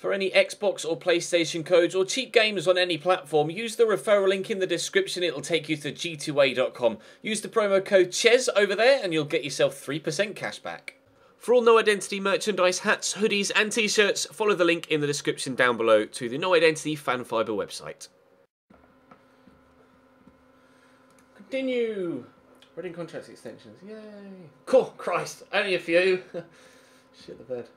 For any Xbox or PlayStation codes or cheap games on any platform, use the referral link in the description. It'll take you to g2a.com. Use the promo code CHES over there and you'll get yourself 3% cash back. For all No Identity merchandise, hats, hoodies and t-shirts, follow the link in the description down below to the No Identity Fan Fibre website. Continue! Reading contract extensions, yay! Cool, Christ, only a few. Shit the bed.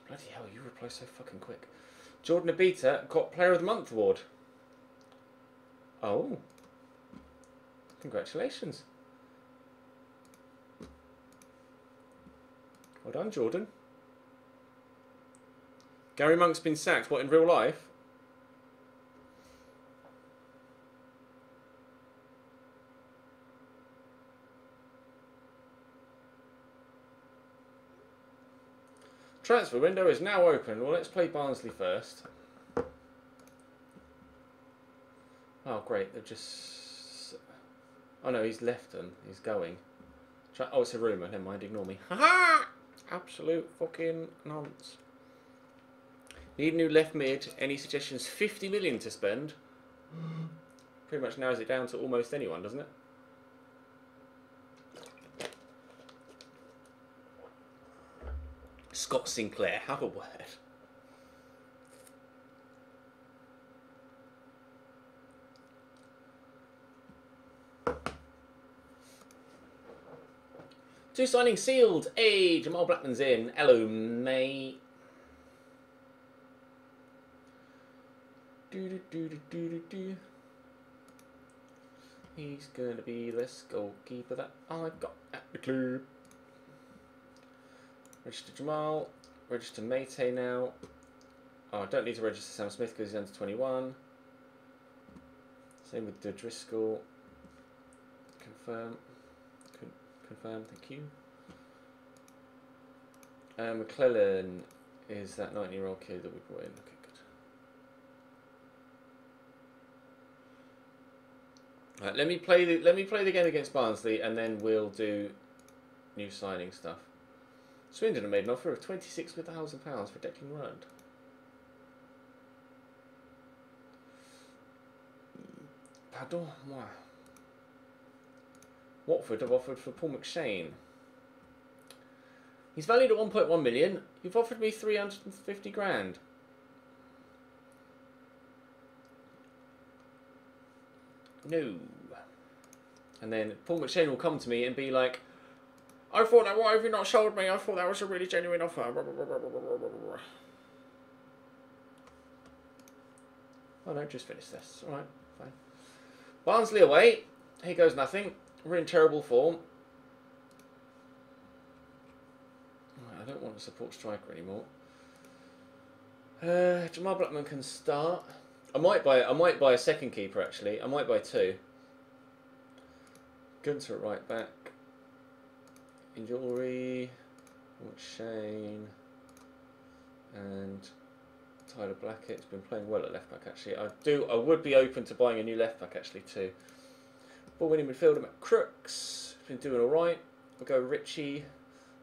Bloody hell, you reply so fucking quick. Jordan Abita got Player of the Month award. Oh. Congratulations. Well done, Jordan. Gary Monk's been sacked. What, in real life? Transfer window is now open. Well, let's play Barnsley first. Oh, great. They've just... Oh, no, he's left them. He's going. Oh, it's a rumour. Never mind. Ignore me. Ha-ha! Absolute fucking nonce. Need a new left mid. Any suggestions? 50 million to spend. Pretty much narrows it down to almost anyone, doesn't it? Scott Sinclair, have a word. Two signings sealed. Hey, Jamal Blackman's in. Hello, mate. He's going to be this goalkeeper that I got at the club. Register Jamal, register Mate now. Oh, I don't need to register Sam Smith because he's under 21. Same with Driscoll. Confirm. Confirm, thank you. McClellan is that 19-year-old kid that we brought in. Okay, good. Right, let me play the game against Barnsley and then we'll do new signing stuff. Swindon have made an offer of £26,000 for Declan Rice. Pardon moi. Watford have offered for Paul McShane. He's valued at 1.1 million. You've offered me 350 grand. No. And then Paul McShane will come to me and be like, I thought that, why have you not sold me? I thought that was a really genuine offer. Oh no, just finish this. Alright, fine. Barnsley away. Here goes nothing. We're in terrible form. Right, I don't want to support striker anymore. Jamal Blackman can start. I might buy a second keeper actually. I might buy two. Gunter at right back. Injury, Shane, and Tyler Blackett's been playing well at left back actually. I would be open to buying a new left back actually too. Ball winning midfielder Matt Crooks, been doing all right. We'll go Richie.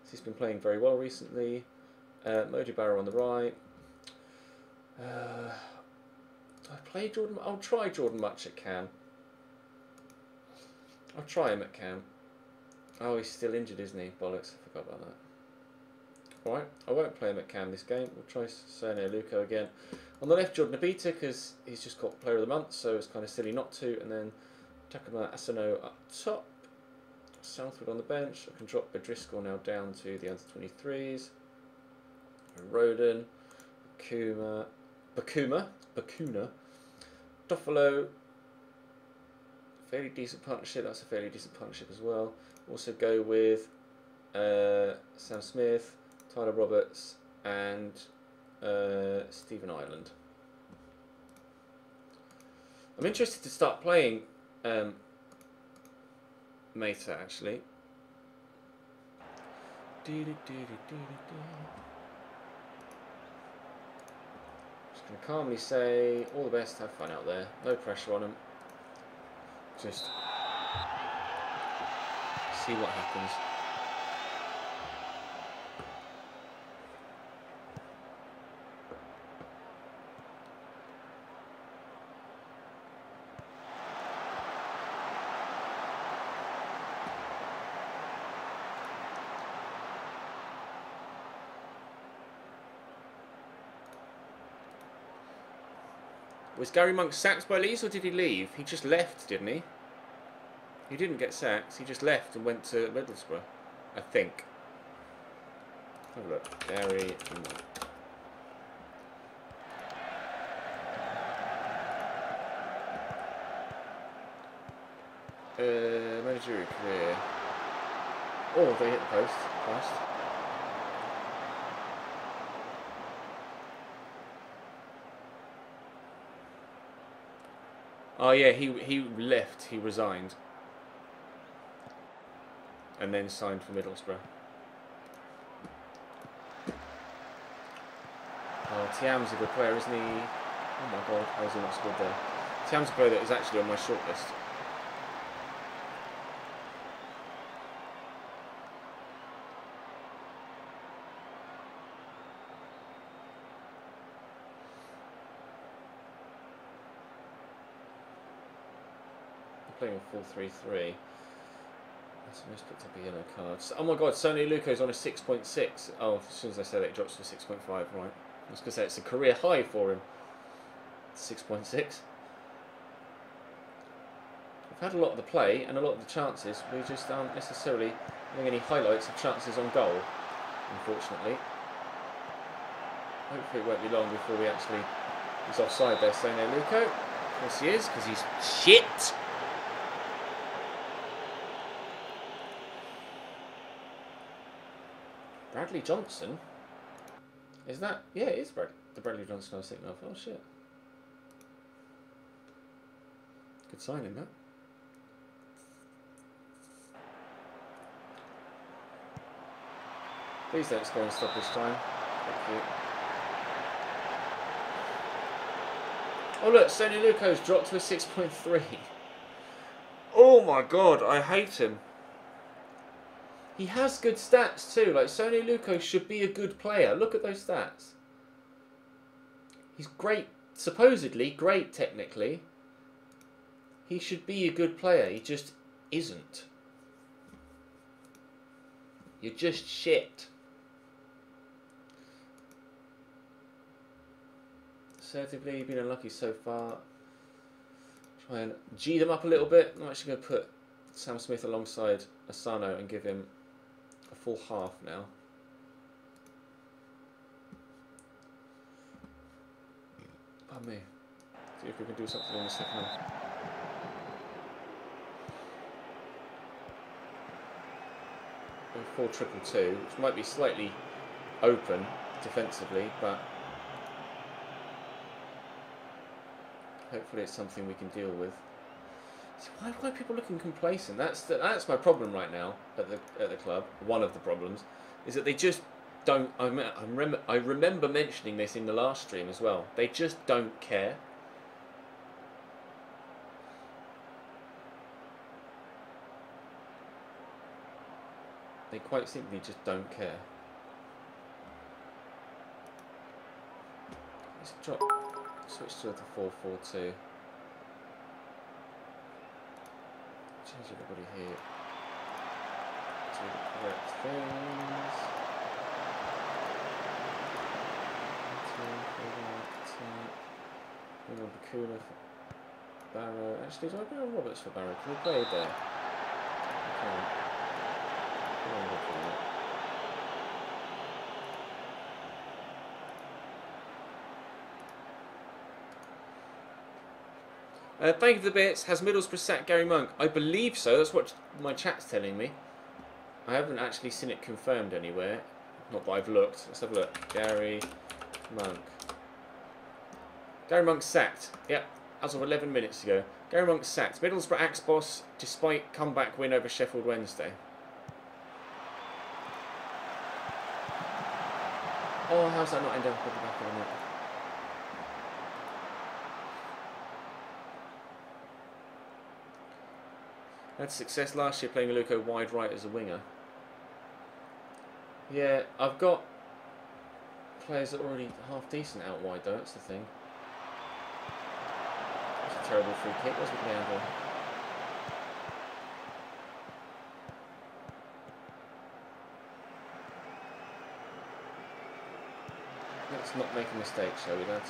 He's been playing very well recently. Mojo Barrow on the right. I play Jordan. I'll try Jordan Much at Cam. I'll try him at Cam. Oh, he's still injured, isn't he? Bollocks, I forgot about that. Alright, I won't play him at Cam this game. We'll try Sone Luco again. On the left, Jordan Abita, because he's just got Player of the Month, so it's kind of silly not to. And then Takuma Asano up top. Southwood on the bench. I can drop Driscoll now down to the under-23s. Roden. Bakuna. Toffolo. Fairly decent partnership. That's a fairly decent partnership as well. Also go with Sam Smith, Tyler Roberts, and Stephen Ireland. I'm interested to start playing Meta actually. Just going to calmly say all the best, have fun out there, no pressure on them, just see what happens. Was Gary Monk sacked by Leeds or did he leave? He just left, didn't he? He didn't get sacked, he just left and went to Middlesbrough, I think. Have a look. Gary Monk. Managerial career. Oh, they hit the post. Christ. Oh yeah, he left, he resigned. And then signed for Middlesbrough. Oh, Thiam's a good player, isn't he? Oh my god, how is he not scored there? Thiam's a player that is actually on my shortlist. Playing a 4-3-3. That's a mispicked up a yellow card. Oh my god, Sony Luco's on a 6.6. Oh, as soon as I said it, it drops to 6.5, right. I was going to say it's a career high for him. 6.6. We've had a lot of the play and a lot of the chances. We just aren't necessarily having any highlights of chances on goal, unfortunately. Hopefully it won't be long before we actually... He's offside there, Sony Luco. Of course he is, because he's shit! Bradley Johnson? Is that... Yeah, it is the Bradley Johnson I was thinking of. Oh, shit. Good signing, that. Please don't score and stop this time. Thank you. Oh, look, Sony Luco's dropped to a 6.3. Oh, my God, I hate him. He has good stats too, like Sony Luco should be a good player. Look at those stats. He's great, supposedly great technically. He should be a good player, he just isn't. You're just shit. Assertively, you've been unlucky so far. Try and G them up a little bit. I'm actually going to put Sam Smith alongside Asano and give him a full half now. Pardon me. See if we can do something in the second half. Go 4-2-2, which might be slightly open defensively, but hopefully it's something we can deal with. See, why are people looking complacent? That's my problem right now at the club. One of the problems is that they just don't. I remember mentioning this in the last stream as well. They just don't care. They quite simply just don't care. Let's switch to the 4-4-2. Change everybody here to the correct things. Bring on Bakuna for Barrow. Actually, do I bring on Roberts for Barrow? Can we play there? Okay. Bring on Bakuna. Thank you for the bits. Has Middlesbrough sacked Gary Monk? I believe so. That's what my chat's telling me. I haven't actually seen it confirmed anywhere. Not that I've looked. Let's have a look. Gary Monk. Gary Monk sacked. Yep, as of 11 minutes ago. Gary Monk sacked. Middlesbrough ex-boss despite comeback win over Sheffield Wednesday. Oh, how's that not end up at the back of the net? Had success last year playing Aluko wide right as a winger. Yeah, I've got players that are already half decent out wide though, that's the thing. That's a terrible free kick. Where's McLeandro? Let's not make a mistake, shall we, lads?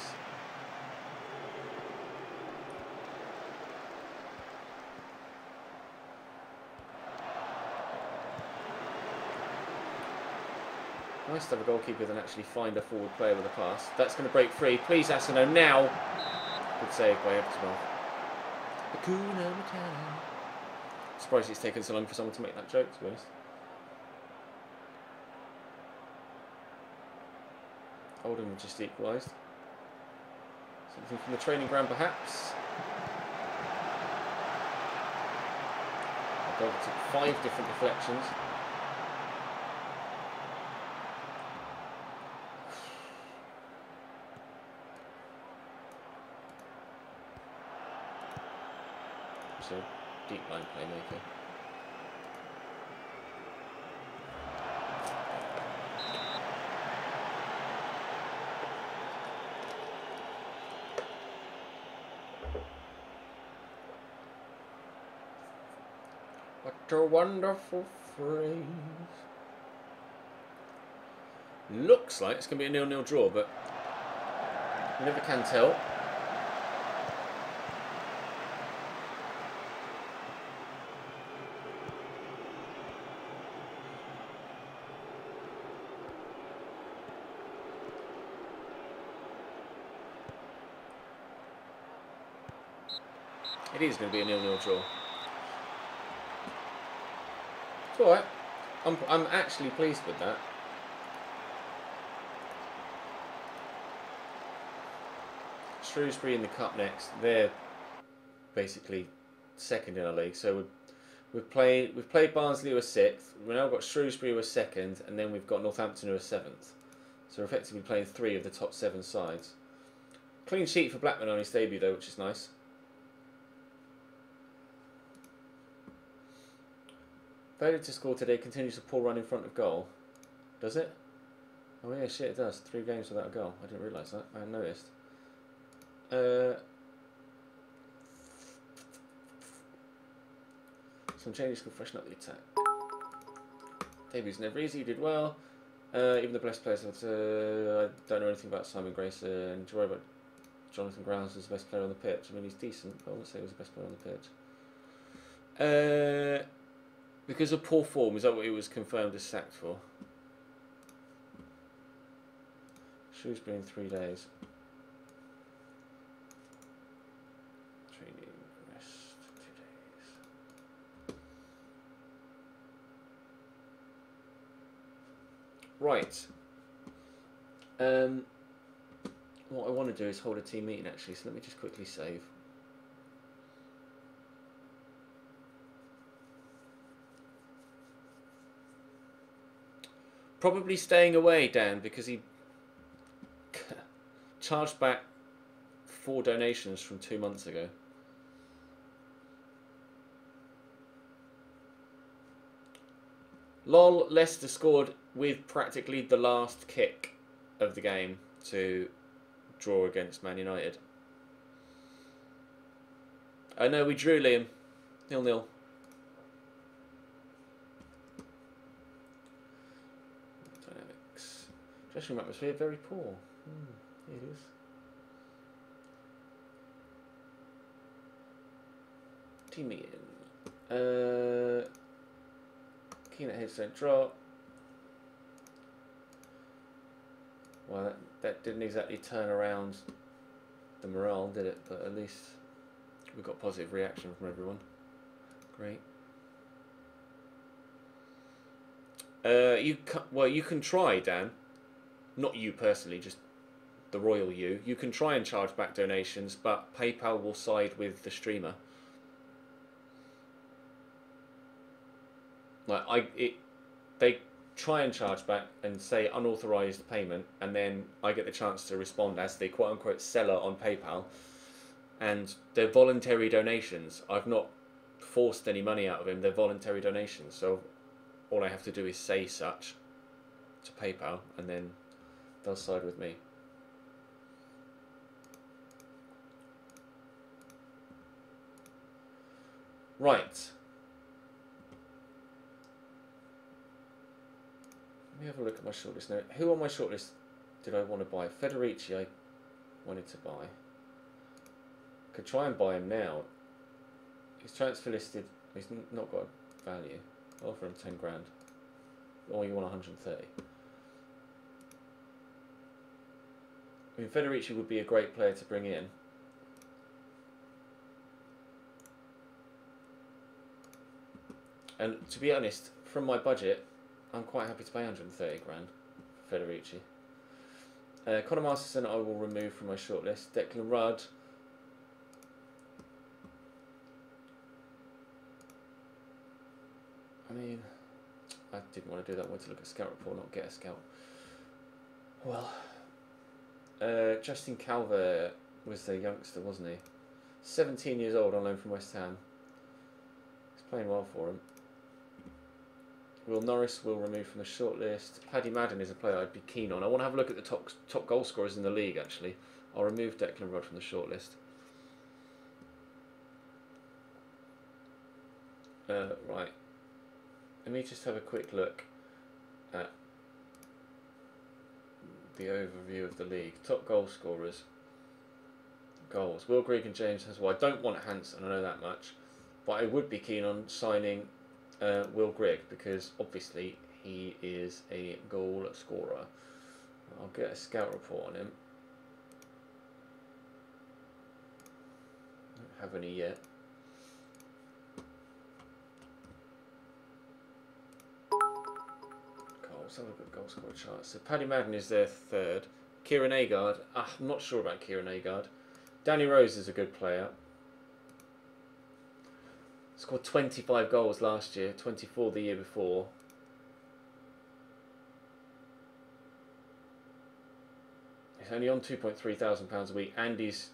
Nice to have a goalkeeper than actually find a forward player with a pass. That's going to break free. Please, Asano, now! Good save by Ep42. Hakuna Matata. Surprised it's taken so long for someone to make that joke, to be honest. Oldham just equalised. Something from the training ground, perhaps. I got 5 different deflections. So, deep line playmaker. What a wonderful phrase. Looks like it's going to be a 0-0 draw, but you never can tell. It is going to be a 0-0 draw. It's alright. I'm actually pleased with that. Shrewsbury in the cup next. They're basically second in our league. So we've played Barnsley who are 6th. We've now got Shrewsbury who are 2nd, and then we've got Northampton who are 7th. So we're effectively playing 3 of the top 7 sides. Clean sheet for Blackman on his debut though, which is nice. Failure to score today continues a poor run in front of goal. Does it? Oh yeah, shit, it does. 3 games without a goal. I didn't realise that. I hadn't noticed. Some changes could freshen up the attack. Debuts never easy. You did well. Even the best players. I don't know anything about Simon Grayson. And to worry about Jonathan Grounds as the best player on the pitch. I mean, he's decent, but I wouldn't say he was the best player on the pitch. Because of poor form, is that what he was confirmed as sacked for? Shrewsbury in 3 days. Training, rest, 2 days. Right. What I want to do is hold a team meeting actually, so let me just quickly save. Probably staying away, Dan, because he charged back 4 donations from 2 months ago. Lol, Leicester scored with practically the last kick of the game to draw against Man United. I know we drew, Liam. 0-0. Dressing room atmosphere very poor. It is. Team meeting. Keen at headstone drop. Well, that didn't exactly turn around the morale, did it? But at least we got positive reaction from everyone. Great. Well, you can try, Dan. Not you personally, just the royal you. You can try and charge back donations, but PayPal will side with the streamer. They try and charge back and say unauthorized payment, and then I get the chance to respond as the quote unquote seller on PayPal, and they're voluntary donations. I've not forced any money out of him. They're voluntary donations, so all I have to do is say such to PayPal, and then they'll side with me. Right. Let me have a look at my shortlist now. Who on my shortlist did I want to buy? Federici I wanted to buy. Could try and buy him now. He's transfer listed. He's not got value. I'll offer him 10 grand. Or you want 130. I mean, Federici would be a great player to bring in. And to be honest, from my budget, I'm quite happy to pay 130 grand for Federici. Conor Masterson I will remove from my shortlist. Declan Rudd. I mean, I didn't want to do that. I wanted to look at scout report, not get a scout. Well, Justin Calvert was the youngster, wasn't he? 17 years old on loan from West Ham. He's playing well for him. Will Norris will remove from the shortlist. Paddy Madden is a player I'd be keen on. I want to have a look at the top goal scorers in the league, actually. I'll remove Declan Rudd from the shortlist. Right. Let me just have a quick look at the overview of the league. Top goal scorers. Goals. Will Grigg and James has. Well, I don't want Hansen, I know that much. But I would be keen on signing Will Grigg, because obviously he is a goal scorer. I'll get a scout report on him. Don't have any yet. Let's have a look at goal scorer chart. So Paddy Madden is their third. Kieran Agard. I'm not sure about Kieran Agard. Danny Rose is a good player. Scored 25 goals last year, 24 the year before. He's only on £2,300 a week, and his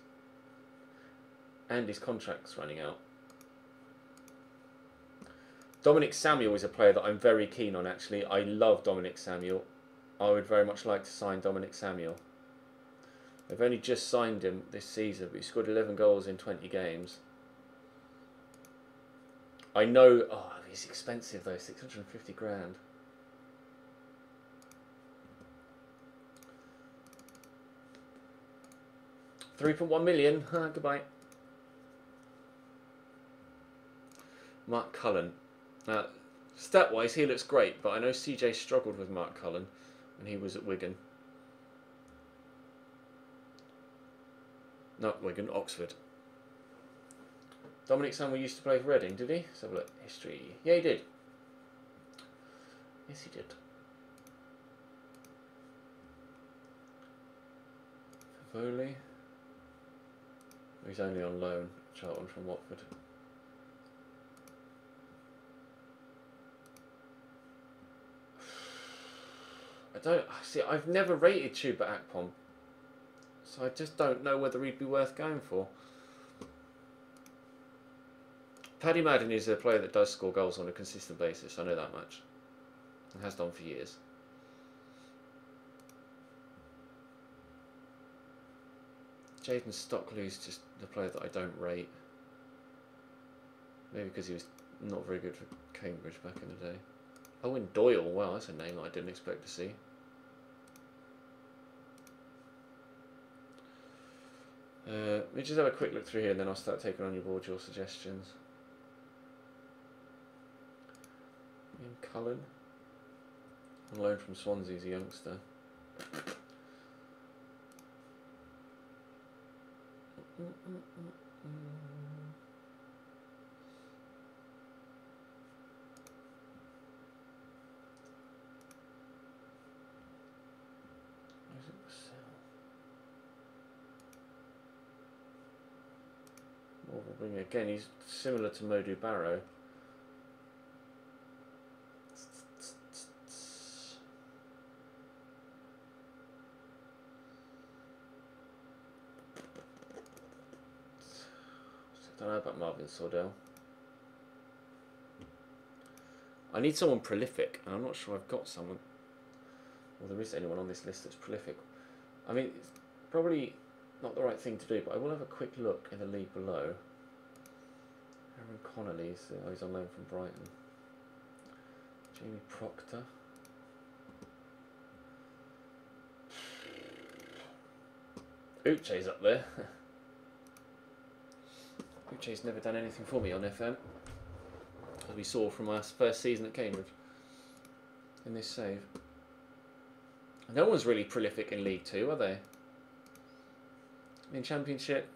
contract's running out. Dominic Samuel is a player that I'm very keen on, actually. I love Dominic Samuel. I would very much like to sign Dominic Samuel. They've only just signed him this season, but he scored 11 goals in 20 games. I know... Oh, he's expensive though, 650 grand. £3.1 million. Goodbye. Mark Cullen. Now, stat-wise, he looks great, but I know CJ struggled with Mark Cullen when he was at Wigan. Not Wigan, Oxford. Dominic Samuel used to play for Reading, did he? Let's have a look. History. Yeah, he did. Yes, he did. Favoli. He's only on loan. Charlton from Watford. I've never rated Chuba Akpom, so I just don't know whether he'd be worth going for. Paddy Madden is a player that does score goals on a consistent basis, I know that much. And has done for years. Jaden Stockley's just the player that I don't rate. Maybe because he was not very good for Cambridge back in the day. Owen Doyle, wow, that's a name that I didn't expect to see. Let me just have a quick look through here and then I'll start taking on your suggestions. Ian Cullen, on loan from Swansea as a youngster. Probably again. He's similar to Modu Barrow. I don't know about Marvin Sordell. I need someone prolific, and I'm not sure I've got someone. Well, there is anyone on this list that's prolific. I mean, it's probably not the right thing to do, but I will have a quick look in the league below. Aaron Connolly, he's on loan from Brighton. Jamie Proctor. Uche's up there. Uche's never done anything for me on FM, as we saw from our first season at Cambridge in this save. No one's really prolific in League 2, are they? In Championship,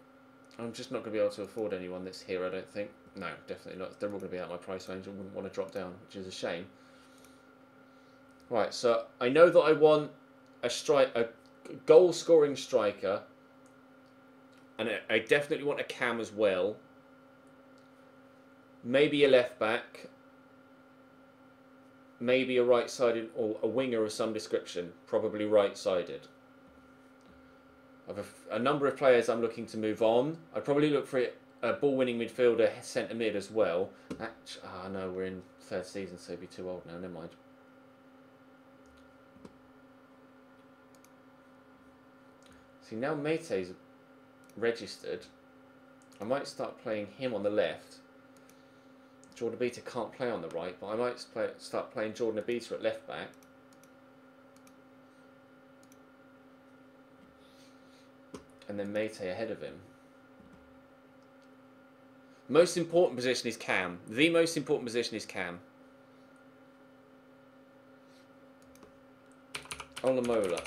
I'm just not going to be able to afford anyone that's here, I don't think. No, definitely not. They're all going to be out of my price range. I wouldn't want to drop down, which is a shame. Right, so I know that I want a goal-scoring striker, and I definitely want a cam as well. Maybe a left-back. Maybe a right-sided or a winger of some description, probably right-sided. I've a number of players I'm looking to move on. I'd probably look for a ball-winning midfielder, centre mid as well. No, we're in third season, so he'd be too old now. Never mind. See, now Mate's registered. I might start playing him on the left. Jordan Abita can't play on the right, but I might start playing Jordan Abita at left back. And then Mate ahead of him. Most important position is Cam. The most important position is Cam. Olamola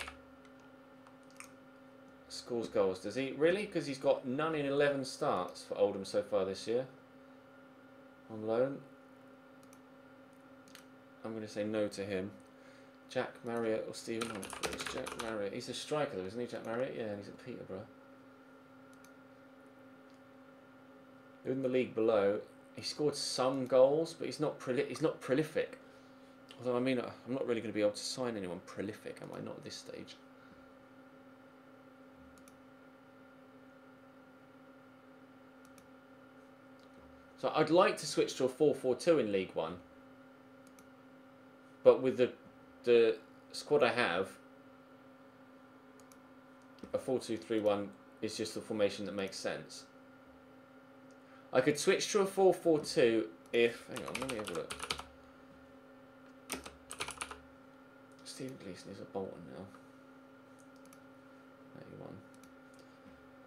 scores goals. Does he? Really? Because he's got none in 11 starts for Oldham so far this year. On loan. I'm going to say no to him. Jack Marriott or Stephen Humphries. Jack Marriott. He's a striker though, isn't he, Jack Marriott? Yeah, and he's at Peterborough. In the league below, he scored some goals, but he's not prolific. Although, I mean, I'm not really going to be able to sign anyone prolific, am I? Not at this stage. So I'd like to switch to a 4-4-2 in League One. But with the squad I have, a 4-2-3-1 is just the formation that makes sense. I could switch to a 4-4-2 if... Hang on, let me have a look. Stephen Gleeson is at Bolton now. 81.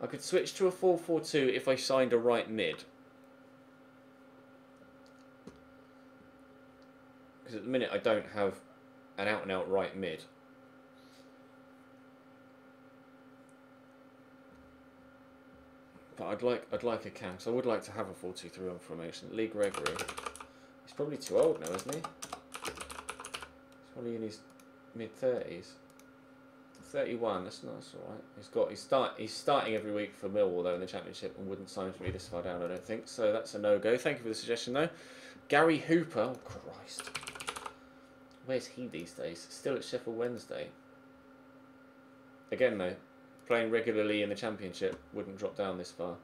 I could switch to a 4-4-2 if I signed a right mid. Because at the minute I don't have an out-and-out right mid. But I'd like a cam, so I would like to have a 4-2-3-1 formation. Lee Gregory. He's probably too old now, isn't he? He's probably in his mid-30s. 31, that's alright. He's starting every week for Millwall though in the Championship and wouldn't sign for me this far down, I don't think. So that's a no-go. Thank you for the suggestion though. Gary Hooper. Oh Christ. Where's he these days? Still at Sheffield Wednesday. Again though, playing regularly in the Championship wouldn't drop down this far.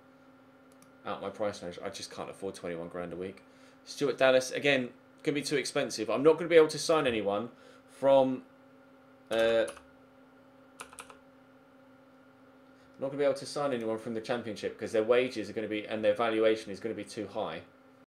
Out my price range. I just can't afford 21 grand a week. Stuart Dallas, again, going to be too expensive. I'm not going to be able to sign anyone from... not going to be able to sign anyone from the Championship because their wages are going to be, and their valuation is going to be too high.